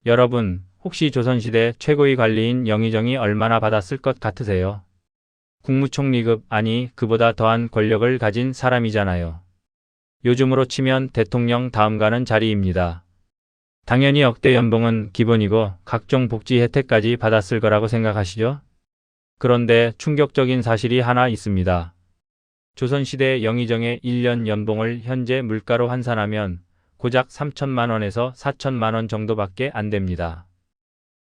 여러분, 혹시 조선시대 최고위 관리인 영의정이 얼마나 받았을 것 같으세요? 국무총리급, 아니 그보다 더한 권력을 가진 사람이잖아요. 요즘으로 치면 대통령 다음 가는 자리입니다. 당연히 억대 연봉은 기본이고 각종 복지 혜택까지 받았을 거라고 생각하시죠? 그런데 충격적인 사실이 하나 있습니다. 조선시대 영의정의 1년 연봉을 현재 물가로 환산하면 고작 3천만 원에서 4천만 원 정도밖에 안 됩니다.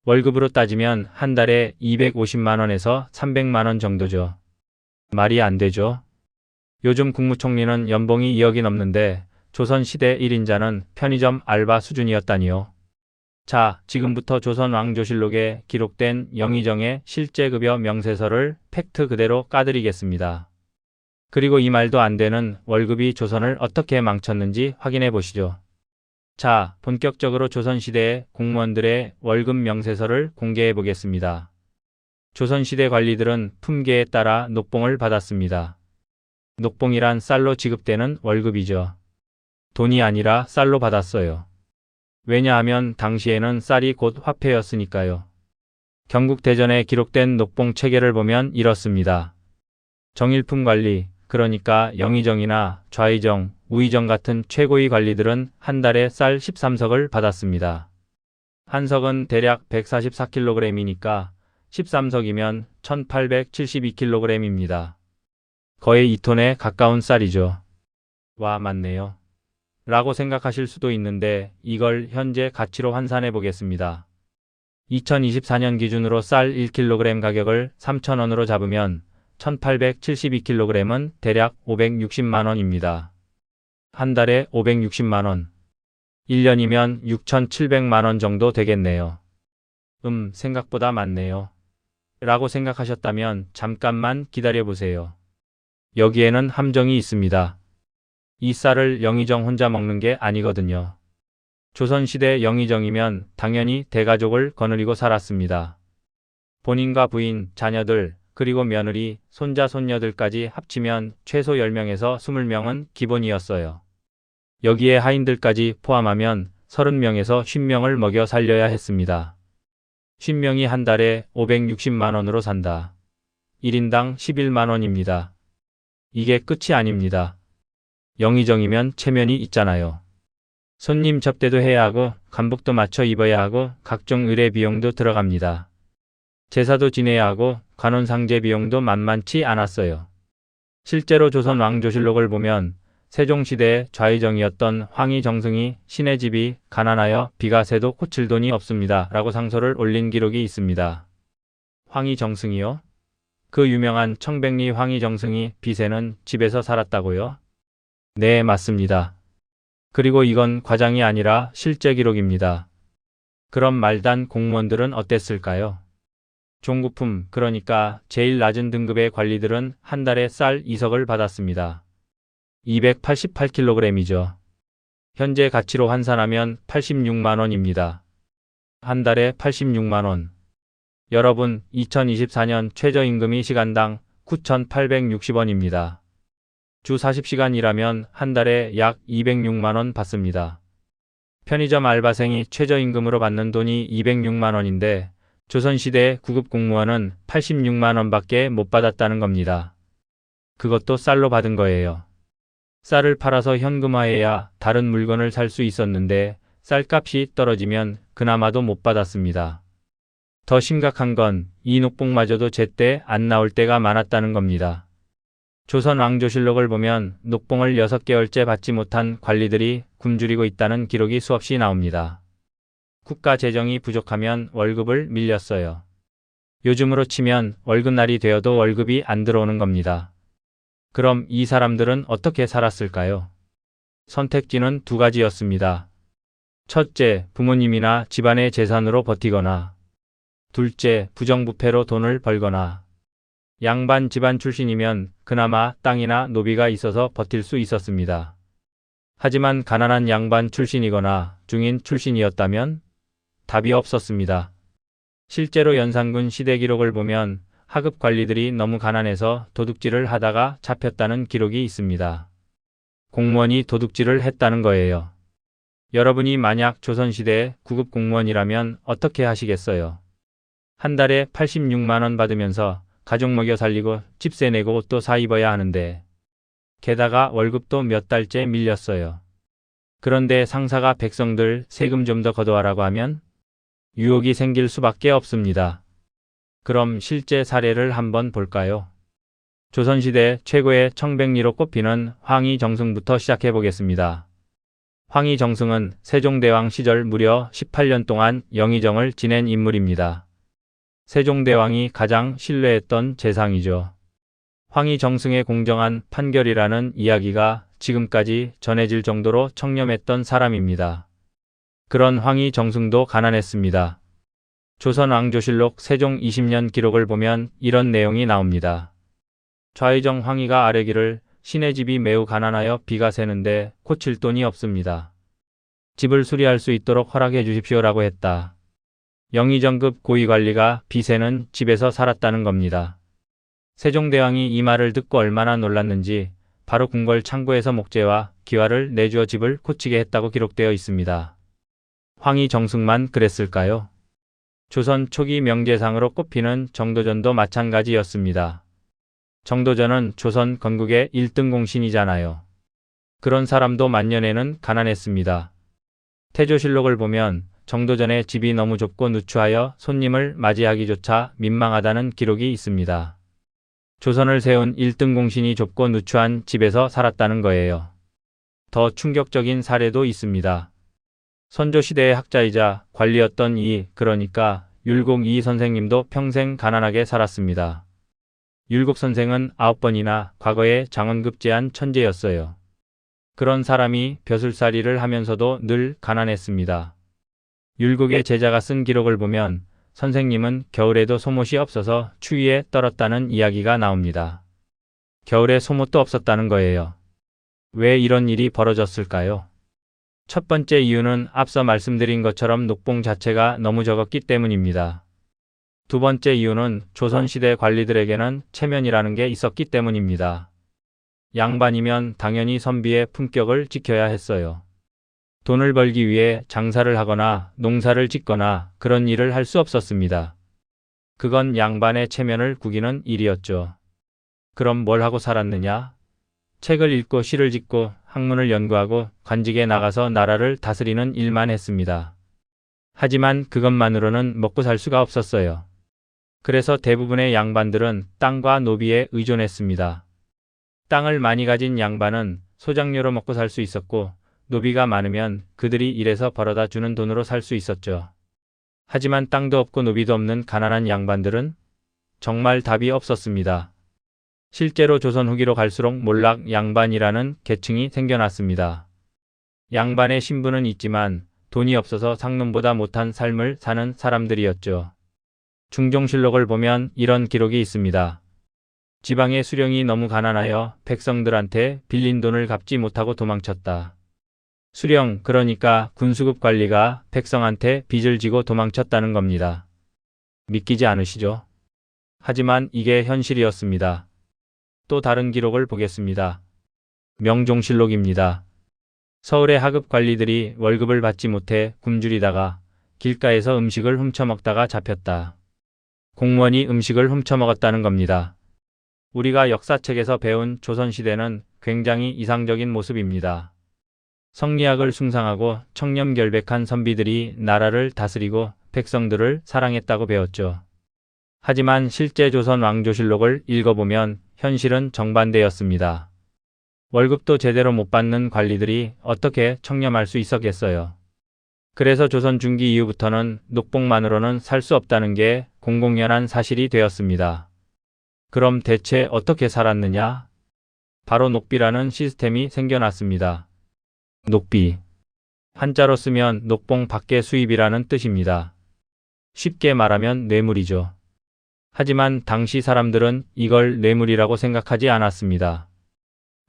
월급으로 따지면 한 달에 250만 원에서 300만 원 정도죠. 말이 안 되죠. 요즘 국무총리는 연봉이 2억이 넘는데 조선시대 1인자는 편의점 알바 수준이었다니요. 자, 지금부터 조선왕조실록에 기록된 영의정의 실제 급여 명세서를 팩트 그대로 까드리겠습니다. 그리고 이 말도 안 되는 월급이 조선을 어떻게 망쳤는지 확인해 보시죠. 자, 본격적으로 조선시대의 공무원들의 월급 명세서를 공개해 보겠습니다. 조선시대 관리들은 품계에 따라 녹봉을 받았습니다. 녹봉이란 쌀로 지급되는 월급이죠. 돈이 아니라 쌀로 받았어요. 왜냐하면 당시에는 쌀이 곧 화폐였으니까요. 경국대전에 기록된 녹봉 체계를 보면 이렇습니다. 정일품 관리, 그러니까 영의정이나 좌의정, 우의정 같은 최고위 관리들은 한 달에 쌀 13석을 받았습니다. 한 석은 대략 144kg이니까 13석이면 1872kg입니다. 거의 2톤에 가까운 쌀이죠. 와, 맞네요. 라고 생각하실 수도 있는데 이걸 현재 가치로 환산해 보겠습니다. 2024년 기준으로 쌀 1kg 가격을 3,000원으로 잡으면 1872kg은 대략 560만 원입니다. 한 달에 560만 원. 1년이면 6,700만 원 정도 되겠네요. 생각보다 많네요. 라고 생각하셨다면 잠깐만 기다려 보세요. 여기에는 함정이 있습니다. 이 쌀을 영의정 혼자 먹는 게 아니거든요. 조선시대 영의정이면 당연히 대가족을 거느리고 살았습니다. 본인과 부인, 자녀들, 그리고 며느리, 손자, 손녀들까지 합치면 최소 10명에서 20명은 기본이었어요. 여기에 하인들까지 포함하면 30명에서 50명을 먹여 살려야 했습니다. 50명이 한 달에 560만 원으로 산다. 1인당 11만 원입니다. 이게 끝이 아닙니다. 영의정이면 체면이 있잖아요. 손님 접대도 해야 하고 간복도 맞춰 입어야 하고 각종 의례 비용도 들어갑니다. 제사도 지내야 하고 관원상제 비용도 만만치 않았어요. 실제로 조선 왕조실록을 보면 세종시대의 좌의정이었던 황희정승이 신의 집이 가난하여 비가 새도 고칠 돈이 없습니다 라고 상소를 올린 기록이 있습니다. 황희정승이요? 그 유명한 청백리 황희정승이 비 새는 집에서 살았다고요? 네, 맞습니다. 그리고 이건 과장이 아니라 실제 기록입니다. 그럼 말단 공무원들은 어땠을까요? 종구품, 그러니까 제일 낮은 등급의 관리들은 한 달에 쌀 2석을 받았습니다. 288kg이죠. 현재 가치로 환산하면 86만 원입니다. 한 달에 86만 원. 여러분, 2024년 최저임금이 시간당 9,860원입니다. 주 40시간 일하면 한 달에 약 206만 원 받습니다. 편의점 알바생이 최저임금으로 받는 돈이 206만 원인데 조선시대 구급 공무원은 86만 원밖에 못 받았다는 겁니다. 그것도 쌀로 받은 거예요. 쌀을 팔아서 현금화해야 다른 물건을 살 수 있었는데 쌀값이 떨어지면 그나마도 못 받았습니다. 더 심각한 건 이 녹봉마저도 제때 안 나올 때가 많았다는 겁니다. 조선 왕조실록을 보면 녹봉을 6개월째 받지 못한 관리들이 굶주리고 있다는 기록이 수없이 나옵니다. 국가 재정이 부족하면 월급을 밀렸어요. 요즘으로 치면 월급날이 되어도 월급이 안 들어오는 겁니다. 그럼 이 사람들은 어떻게 살았을까요? 선택지는 두 가지였습니다. 첫째, 부모님이나 집안의 재산으로 버티거나, 둘째, 부정부패로 돈을 벌거나. 양반 집안 출신이면 그나마 땅이나 노비가 있어서 버틸 수 있었습니다. 하지만 가난한 양반 출신이거나 중인 출신이었다면 답이 없었습니다. 실제로 연산군 시대 기록을 보면 하급 관리들이 너무 가난해서 도둑질을 하다가 잡혔다는 기록이 있습니다. 공무원이 도둑질을 했다는 거예요. 여러분이 만약 조선시대 9급 공무원이라면 어떻게 하시겠어요? 한 달에 86만 원 받으면서 가족 먹여 살리고 집세 내고 옷도 사 입어야 하는데 게다가 월급도 몇 달째 밀렸어요. 그런데 상사가 백성들 세금 좀 더 걷어와라고 하면 유혹이 생길 수밖에 없습니다. 그럼 실제 사례를 한번 볼까요? 조선시대 최고의 청백리로 꼽히는 황희정승부터 시작해 보겠습니다. 황희정승은 세종대왕 시절 무려 18년 동안 영의정을 지낸 인물입니다. 세종대왕이 가장 신뢰했던 재상이죠. 황희정승의 공정한 판결이라는 이야기가 지금까지 전해질 정도로 청렴했던 사람입니다. 그런 황희정승도 가난했습니다. 조선왕조실록 세종 20년 기록을 보면 이런 내용이 나옵니다. 좌의정 황희가 아뢰기를 신의 집이 매우 가난하여 비가 새는데 고칠 돈이 없습니다. 집을 수리할 수 있도록 허락해 주십시오라고 했다. 영의정급 고위관리가 비 새는 집에서 살았다는 겁니다. 세종대왕이 이 말을 듣고 얼마나 놀랐는지 바로 궁궐 창고에서 목재와 기와를 내주어 집을 고치게 했다고 기록되어 있습니다. 황희정승만 그랬을까요? 조선 초기 명재상으로 꼽히는 정도전도 마찬가지였습니다. 정도전은 조선 건국의 1등 공신이잖아요. 그런 사람도 만년에는 가난했습니다. 태조실록을 보면 정도전의 집이 너무 좁고 누추하여 손님을 맞이하기조차 민망하다는 기록이 있습니다. 조선을 세운 1등 공신이 좁고 누추한 집에서 살았다는 거예요. 더 충격적인 사례도 있습니다. 선조시대의 학자이자 관리였던 그러니까 율곡 이 선생님도 평생 가난하게 살았습니다. 율곡 선생은 9번이나 과거에 장원급제한 천재였어요. 그런 사람이 벼슬살이를 하면서도 늘 가난했습니다. 율곡의 제자가 쓴 기록을 보면 선생님은 겨울에도 소못이 없어서 추위에 떨었다는 이야기가 나옵니다. 겨울에 소못도 없었다는 거예요. 왜 이런 일이 벌어졌을까요? 첫 번째 이유는 앞서 말씀드린 것처럼 녹봉 자체가 너무 적었기 때문입니다. 두 번째 이유는 조선시대 관리들에게는 체면이라는 게 있었기 때문입니다. 양반이면 당연히 선비의 품격을 지켜야 했어요. 돈을 벌기 위해 장사를 하거나 농사를 짓거나 그런 일을 할 수 없었습니다. 그건 양반의 체면을 구기는 일이었죠. 그럼 뭘 하고 살았느냐? 책을 읽고 시를 짓고 학문을 연구하고 관직에 나가서 나라를 다스리는 일만 했습니다. 하지만 그것만으로는 먹고 살 수가 없었어요. 그래서 대부분의 양반들은 땅과 노비에 의존했습니다. 땅을 많이 가진 양반은 소작료로 먹고 살 수 있었고 노비가 많으면 그들이 일해서 벌어다 주는 돈으로 살 수 있었죠. 하지만 땅도 없고 노비도 없는 가난한 양반들은 정말 답이 없었습니다. 실제로 조선 후기로 갈수록 몰락 양반이라는 계층이 생겨났습니다. 양반의 신분은 있지만 돈이 없어서 상놈보다 못한 삶을 사는 사람들이었죠. 중종실록을 보면 이런 기록이 있습니다. 지방의 수령이 너무 가난하여 백성들한테 빌린 돈을 갚지 못하고 도망쳤다. 수령, 그러니까 군수급 관리가 백성한테 빚을 지고 도망쳤다는 겁니다. 믿기지 않으시죠? 하지만 이게 현실이었습니다. 또 다른 기록을 보겠습니다. 명종실록입니다. 서울의 하급 관리들이 월급을 받지 못해 굶주리다가 길가에서 음식을 훔쳐먹다가 잡혔다. 공무원이 음식을 훔쳐먹었다는 겁니다. 우리가 역사책에서 배운 조선시대는 굉장히 이상적인 모습입니다. 성리학을 숭상하고 청렴결백한 선비들이 나라를 다스리고 백성들을 사랑했다고 배웠죠. 하지만 실제 조선 왕조실록을 읽어보면 현실은 정반대였습니다. 월급도 제대로 못 받는 관리들이 어떻게 청렴할 수 있었겠어요. 그래서 조선 중기 이후부터는 녹봉만으로는 살 수 없다는 게 공공연한 사실이 되었습니다. 그럼 대체 어떻게 살았느냐? 바로 녹비라는 시스템이 생겨났습니다. 녹비. 한자로 쓰면 녹봉 밖의 수입이라는 뜻입니다. 쉽게 말하면 뇌물이죠. 하지만 당시 사람들은 이걸 뇌물이라고 생각하지 않았습니다.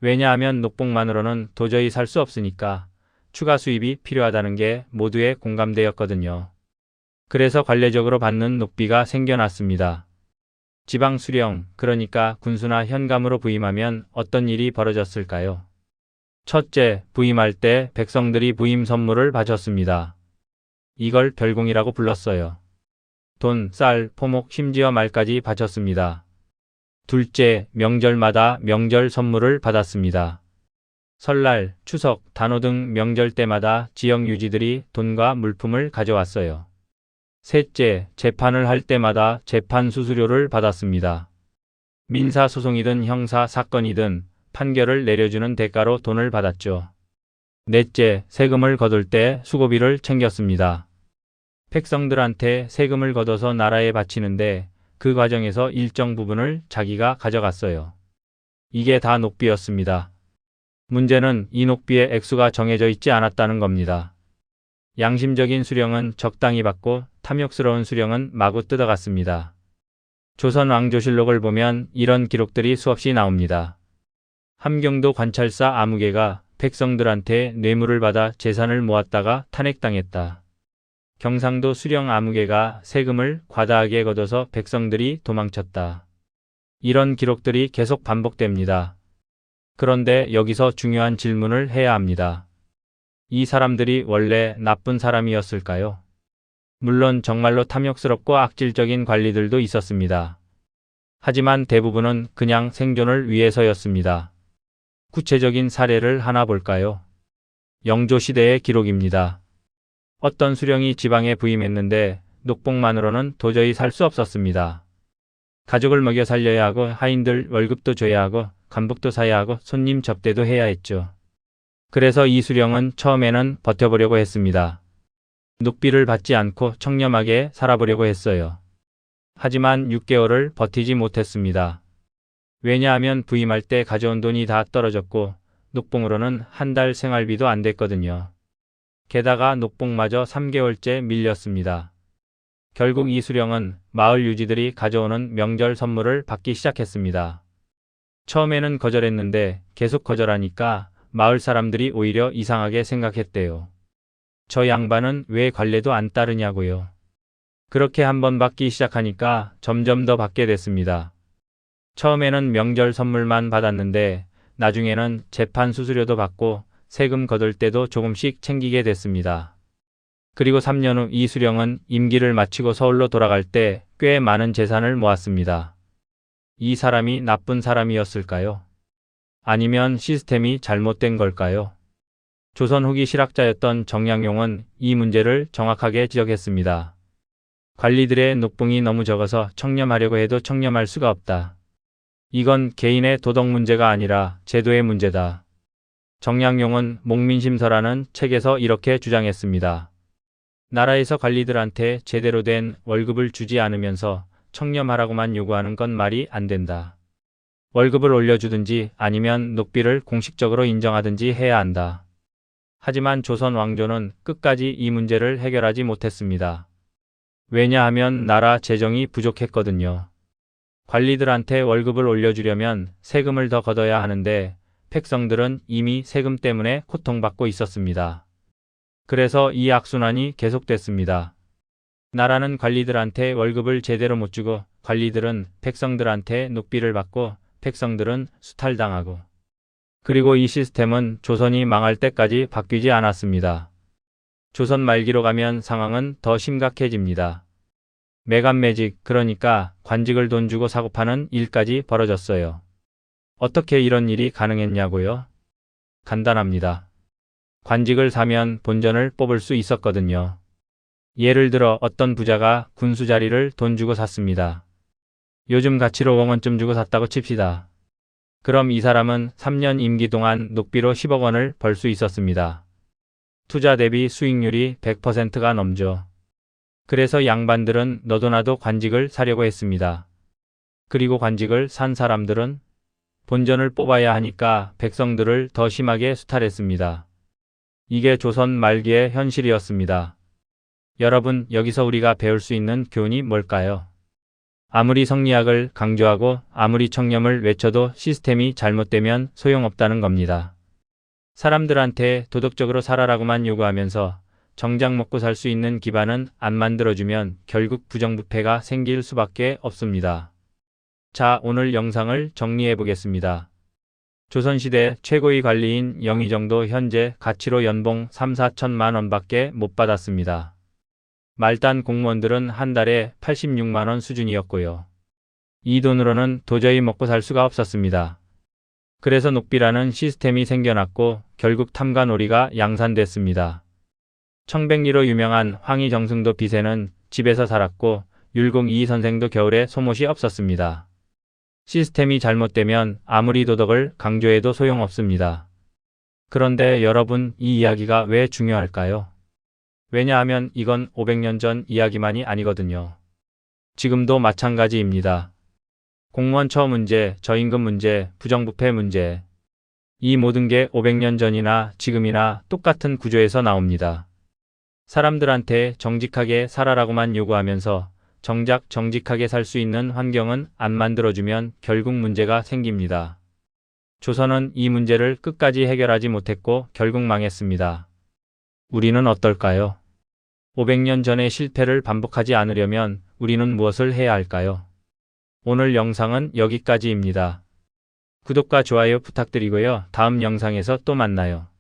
왜냐하면 녹봉만으로는 도저히 살 수 없으니까 추가 수입이 필요하다는 게 모두의 공감대였거든요. 그래서 관례적으로 받는 녹비가 생겨났습니다. 지방 수령, 그러니까 군수나 현감으로 부임하면 어떤 일이 벌어졌을까요? 첫째, 부임할 때 백성들이 부임 선물을 바쳤습니다. 이걸 별공이라고 불렀어요. 돈, 쌀, 포목, 심지어 말까지 바쳤습니다. 둘째, 명절마다 명절 선물을 받았습니다. 설날, 추석, 단오 등 명절 때마다 지역 유지들이 돈과 물품을 가져왔어요. 셋째, 재판을 할 때마다 재판 수수료를 받았습니다. 민사소송이든 형사사건이든 판결을 내려주는 대가로 돈을 받았죠. 넷째, 세금을 거둘 때 수고비를 챙겼습니다. 백성들한테 세금을 걷어서 나라에 바치는데 그 과정에서 일정 부분을 자기가 가져갔어요. 이게 다 녹비였습니다. 문제는 이 녹비의 액수가 정해져 있지 않았다는 겁니다. 양심적인 수령은 적당히 받고 탐욕스러운 수령은 마구 뜯어갔습니다. 조선 왕조실록을 보면 이런 기록들이 수없이 나옵니다. 함경도 관찰사 아무개가 백성들한테 뇌물을 받아 재산을 모았다가 탄핵당했다. 경상도 수령 아무개가 세금을 과다하게 걷어서 백성들이 도망쳤다. 이런 기록들이 계속 반복됩니다. 그런데 여기서 중요한 질문을 해야 합니다. 이 사람들이 원래 나쁜 사람이었을까요? 물론 정말로 탐욕스럽고 악질적인 관리들도 있었습니다. 하지만 대부분은 그냥 생존을 위해서였습니다. 구체적인 사례를 하나 볼까요? 영조시대의 기록입니다. 어떤 수령이 지방에 부임했는데 녹봉만으로는 도저히 살 수 없었습니다. 가족을 먹여 살려야 하고 하인들 월급도 줘야 하고 간복도 사야 하고 손님 접대도 해야 했죠. 그래서 이 수령은 처음에는 버텨보려고 했습니다. 녹비를 받지 않고 청렴하게 살아보려고 했어요. 하지만 6개월을 버티지 못했습니다. 왜냐하면 부임할 때 가져온 돈이 다 떨어졌고 녹봉으로는 한 달 생활비도 안 됐거든요. 게다가 녹봉마저 3개월째 밀렸습니다. 결국 이 수령은 마을 유지들이 가져오는 명절 선물을 받기 시작했습니다. 처음에는 거절했는데 계속 거절하니까 마을 사람들이 오히려 이상하게 생각했대요. 저 양반은 왜 관례도 안 따르냐고요. 그렇게 한번 받기 시작하니까 점점 더 받게 됐습니다. 처음에는 명절 선물만 받았는데 나중에는 재판 수수료도 받고 세금 거둘 때도 조금씩 챙기게 됐습니다. 그리고 3년 후 이 수령은 임기를 마치고 서울로 돌아갈 때 꽤 많은 재산을 모았습니다. 이 사람이 나쁜 사람이었을까요? 아니면 시스템이 잘못된 걸까요? 조선 후기 실학자였던 정약용은 이 문제를 정확하게 지적했습니다. 관리들의 녹봉이 너무 적어서 청렴하려고 해도 청렴할 수가 없다. 이건 개인의 도덕 문제가 아니라 제도의 문제다. 정약용은 목민심서라는 책에서 이렇게 주장했습니다. 나라에서 관리들한테 제대로 된 월급을 주지 않으면서 청렴하라고만 요구하는 건 말이 안 된다. 월급을 올려주든지 아니면 녹비를 공식적으로 인정하든지 해야 한다. 하지만 조선 왕조는 끝까지 이 문제를 해결하지 못했습니다. 왜냐하면 나라 재정이 부족했거든요. 관리들한테 월급을 올려주려면 세금을 더 걷어야 하는데 백성들은 이미 세금 때문에 고통받고 있었습니다. 그래서 이 악순환이 계속됐습니다. 나라는 관리들한테 월급을 제대로 못 주고 관리들은 백성들한테 녹비를 받고 백성들은 수탈당하고 그리고 이 시스템은 조선이 망할 때까지 바뀌지 않았습니다. 조선 말기로 가면 상황은 더 심각해집니다. 매간매직, 그러니까 관직을 돈 주고 사고 파는 일까지 벌어졌어요. 어떻게 이런 일이 가능했냐고요? 간단합니다. 관직을 사면 본전을 뽑을 수 있었거든요. 예를 들어 어떤 부자가 군수 자리를 돈 주고 샀습니다. 요즘 가치로 5억 원쯤 주고 샀다고 칩시다. 그럼 이 사람은 3년 임기 동안 녹비로 10억 원을 벌 수 있었습니다. 투자 대비 수익률이 100%가 넘죠. 그래서 양반들은 너도나도 관직을 사려고 했습니다. 그리고 관직을 산 사람들은 본전을 뽑아야 하니까 백성들을 더 심하게 수탈했습니다. 이게 조선 말기의 현실이었습니다. 여러분, 여기서 우리가 배울 수 있는 교훈이 뭘까요? 아무리 성리학을 강조하고 아무리 청렴을 외쳐도 시스템이 잘못되면 소용없다는 겁니다. 사람들한테 도덕적으로 살아라고만 요구하면서 정작 먹고 살 수 있는 기반은 안 만들어주면 결국 부정부패가 생길 수밖에 없습니다. 자, 오늘 영상을 정리해 보겠습니다. 조선시대 최고위 관리인 영의정도 현재 가치로 연봉 3, 4천만 원밖에 못 받았습니다. 말단 공무원들은 한 달에 86만 원 수준이었고요. 이 돈으로는 도저히 먹고 살 수가 없었습니다. 그래서 녹비라는 시스템이 생겨났고 결국 탐관오리가 양산됐습니다. 청백리로 유명한 황희정승도 빚에는 집에서 살았고 율곡2 선생도 겨울에 소못이 없었습니다. 시스템이 잘못되면 아무리 도덕을 강조해도 소용없습니다. 그런데 여러분, 이 이야기가 왜 중요할까요? 왜냐하면 이건 500년 전 이야기만이 아니거든요. 지금도 마찬가지입니다. 공무원 처우 문제, 저임금 문제, 부정부패 문제. 이 모든 게 500년 전이나 지금이나 똑같은 구조에서 나옵니다. 사람들한테 정직하게 살아라고만 요구하면서 정작 정직하게 살 수 있는 환경은 안 만들어주면 결국 문제가 생깁니다. 조선은 이 문제를 끝까지 해결하지 못했고 결국 망했습니다. 우리는 어떨까요? 500년 전의 실패를 반복하지 않으려면 우리는 무엇을 해야 할까요? 오늘 영상은 여기까지입니다. 구독과 좋아요 부탁드리고요. 다음 영상에서 또 만나요.